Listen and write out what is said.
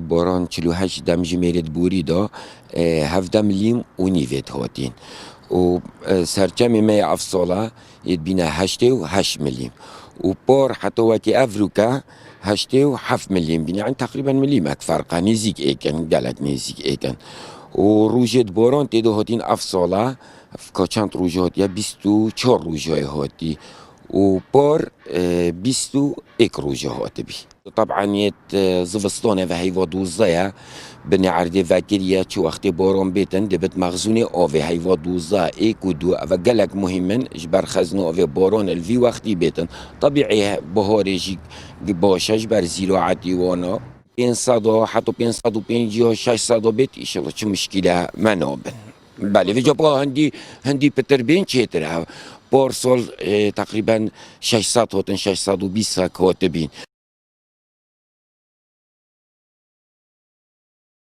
باران 48 دم جمێرێت بوری دا 17 ملیم و نیوێت هاتین و سرچەمی me ev sala yê bîne 88 ملیم و par heta wekî Evrûke 87 ملیم bîne yani teqrîben milîmek ferqa nêzik êkin gelek nêzik êkin û rûjê baran tê de hatîn ev sala ka çend rûj hatiye 24 rûjayê hatî و par 21 rûjê hatibî. طبعا يت زفستانه و هیوا دوزه بني عردي فاكرية شو وقت بارون بيتن دبت مخزوني أوفي هيوا دوزا إيك ودو وجلك مهمن جبر خزنو أوفي بارون الفي وقتي بيتن طبيعي بهاري جي باشا جبر زراعتي وانا 500 حتى 550 600 بيت إن شاء الله شو مشكلة ما نابن بله في جبا هندي بتربين شيترها بارسال تقريبا 600 هاتن 620 كاتبين